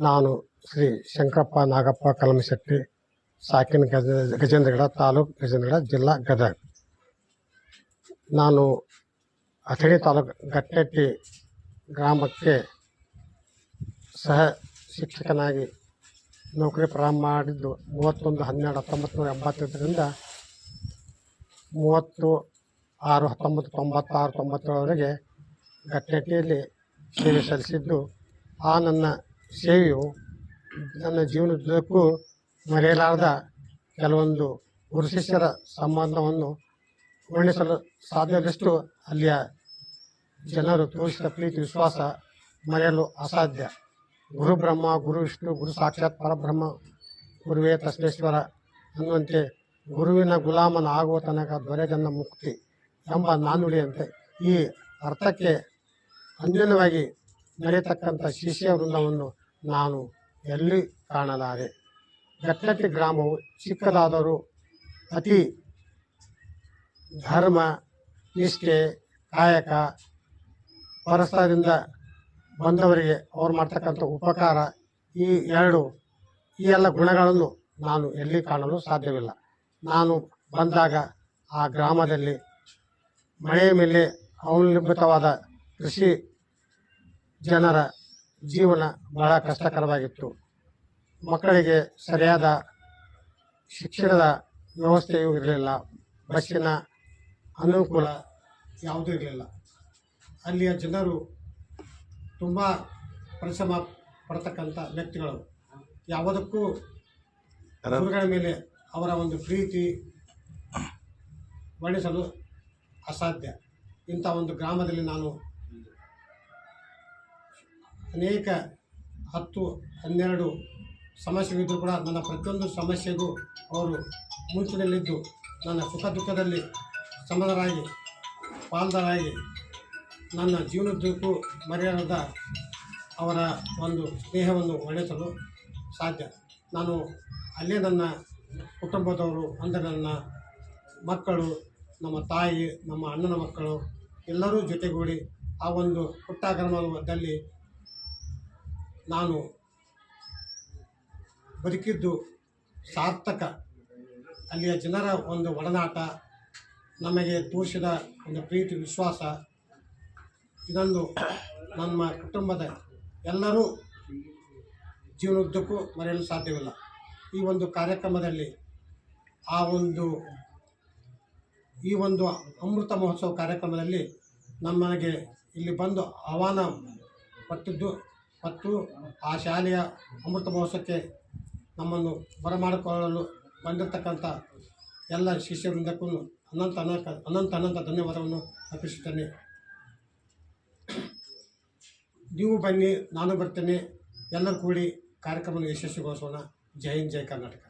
ನಾನು ಶ್ರೀ ಶಂಕರಪ್ಪ ನಾಗಪ್ಪ ಕಲಮಶೆಟ್ಟಿ, ಸಾಕಿನ ಗಜೇಂದ್ರಗಡ ತಾಲೂಕು, ಗಜೇಂದ್ರಗಡ ಜಿಲ್ಲಾ, ಗದಗ. ನಾನು ಅಥಣಿ ತಾಲೂಕು ಗಟ್ಟೆಟ್ಟಿ ಗ್ರಾಮಕ್ಕೆ ಸಹ ಶಿಕ್ಷಕನಾಗಿ ನೌಕರಿ ಪ್ರಾರಂಭ ಮಾಡಿದ್ದು 31/12/1985ರಿಂದ 30/6/1996-97ವರೆಗೆ ಗಟ್ಟೆಟ್ಟಿಯಲ್ಲಿ ಸೇವೆ ಸಲ್ಲಿಸಿದ್ದು. ಆ ನನ್ನ ಸೇವೆಯು ನನ್ನ ಜೀವನದುದ್ದಕ್ಕೂ ಮರೆಯಲಾರದ ಕೆಲವೊಂದು ಗುರು ಶಿಷ್ಯರ ಸಂಬಂಧವನ್ನು ವರ್ಣಿಸಲು ಸಾಧ್ಯದಷ್ಟು ಅಲ್ಲಿಯ ಜನರು ತೋರಿಸಿದ ಪ್ರೀತಿ ವಿಶ್ವಾಸ ಮರೆಯಲು ಅಸಾಧ್ಯ. ಗುರು ಬ್ರಹ್ಮ, ಗುರು ವಿಷ್ಣು, ಗುರು ಸಾಕ್ಷಾತ್ ಪರಬ್ರಹ್ಮ, ಗುರುವೇ ತಸ್ಮೇಶ್ವರ ಅನ್ನುವಂತೆ ಗುರುವಿನ ಗುಲಾಮನ ಆಗುವ ತನಕ ದೊರೆತನ ಮುಕ್ತಿ ಎಂಬ ನಾನುಡಿಯಂತೆ ಈ ಅರ್ಥಕ್ಕೆ ಅನ್ಯೋನ್ಯವಾಗಿ ನಡೆಯತಕ್ಕಂಥ ಶಿಷ್ಯ ವೃಂದವನ್ನು ನಾನು ಎಲ್ಲಿ ಕಾಣಲಾರೆ. ಗಟ್ಟೆಟ್ಟಿ ಗ್ರಾಮವು ಚಿಕ್ಕದಾದರೂ ಅತಿ ಧರ್ಮ, ನಿಷ್ಠೆ, ಕಾಯಕ, ಪರಸ್ಪರದಿಂದ ಬಂದವರಿಗೆ ಅವ್ರು ಮಾಡ್ತಕ್ಕಂಥ ಉಪಕಾರ, ಈ ಎಲ್ಲ ಗುಣಗಳನ್ನು ನಾನು ಎಲ್ಲಿ ಕಾಣಲು ಸಾಧ್ಯವಿಲ್ಲ. ನಾನು ಬಂದಾಗ ಆ ಗ್ರಾಮದಲ್ಲಿ ಮಳೆಯ ಮೇಲೆ ಅವಲಂಬಿತವಾದ ಕೃಷಿ ಜನರ ಜೀವನ ಬಹಳ ಕಷ್ಟಕರವಾಗಿತ್ತು. ಮಕ್ಕಳಿಗೆ ಸರಿಯಾದ ಶಿಕ್ಷಣದ ವ್ಯವಸ್ಥೆಯೂ ಇರಲಿಲ್ಲ, ಬಸ್ಸಿನ ಅನುಕೂಲ ಯಾವುದೂ ಇರಲಿಲ್ಲ. ಅಲ್ಲಿಯ ಜನರು ತುಂಬ ಪರಿಶ್ರಮ ಪಡ್ತಕ್ಕಂಥ ವ್ಯಕ್ತಿಗಳು. ಯಾವುದಕ್ಕೂ ಗುರುಗಳ ಮೇಲೆ ಅವರ ಒಂದು ಪ್ರೀತಿ ವರ್ಣಿಸಲು ಅಸಾಧ್ಯ. ಇಂಥ ಒಂದು ಗ್ರಾಮದಲ್ಲಿ ನಾನು ಅನೇಕ 10-12 ಸಮಸ್ಯೆಗಳಿದ್ದರೂ ಕೂಡ ನನ್ನ ಪ್ರತಿಯೊಂದು ಸಮಸ್ಯೆಗೂ ಅವರು ಮುಂಚಿನಲ್ಲಿದ್ದು ನನ್ನ ಸುಖ ದುಃಖದಲ್ಲಿ ಸಮಾನರಾಗಿ ಪಾಲ್ದಾರಾಗಿ ನನ್ನ ಜೀವನದುದ್ದಕ್ಕೂ ಮರೆಯಲಾದ ಅವರ ಒಂದು ಸ್ನೇಹವನ್ನು ವರ್ಣಿಸಲು ಸಾಧ್ಯ. ನಾನು ಅಲ್ಲೇ ನನ್ನ ಕುಟುಂಬದವರು ಅಂದರೆ ನನ್ನ ಮಕ್ಕಳು, ನಮ್ಮ ತಾಯಿ, ನಮ್ಮ ಅಣ್ಣನ ಮಕ್ಕಳು ಎಲ್ಲರೂ ಜೊತೆಗೂಡಿ ಆ ಒಂದು ಪುಟ್ಟ ಗ್ರಾಮದಲ್ಲಿ ನಾನು ಬದುಕಿದ್ದು ಸಾರ್ಥಕ. ಅಲ್ಲಿಯ ಜನರ ಒಂದು ಒಡನಾಟ, ನಮಗೆ ತೋರಿಸಿದ ಒಂದು ಪ್ರೀತಿ ವಿಶ್ವಾಸ, ಇದನ್ನು ನಮ್ಮ ಕುಟುಂಬದ ಎಲ್ಲರೂ ಜೀವನದುದ್ದಕ್ಕೂ ಮರೆಯಲು ಸಾಧ್ಯವಿಲ್ಲ. ಈ ಒಂದು ಕಾರ್ಯಕ್ರಮದಲ್ಲಿ ಈ ಒಂದು ಅಮೃತ ಮಹೋತ್ಸವ ಕಾರ್ಯಕ್ರಮದಲ್ಲಿ ನಮಗೆ ಇಲ್ಲಿ ಬಂದು ಆಹ್ವಾನ ಪಟ್ಟಿದ್ದು ಮತ್ತು ಆ ಶಾಲೆಯ ಅಮೃತ ಮಹೋತ್ಸವಕ್ಕೆ ನಮ್ಮನ್ನು ಬರಮಾಡಿಕೊಳ್ಳಲು ಬಂದಿರತಕ್ಕಂಥ ಎಲ್ಲ ಶಿಷ್ಯವೃಂದಕ್ಕೂ ಅನಂತ ಧನ್ಯವಾದವನ್ನು ಅರ್ಪಿಸುತ್ತೇನೆ. ನೀವು ಬನ್ನಿ, ನಾನು ಬರ್ತೇನೆ, ಎಲ್ಲರೂ ಕೂಡಿ ಕಾರ್ಯಕ್ರಮವನ್ನು ಯಶಸ್ವಿಗೊಳಿಸೋಣ. ಜೈ ಹಿಂದ್, ಜೈ ಕರ್ನಾಟಕ.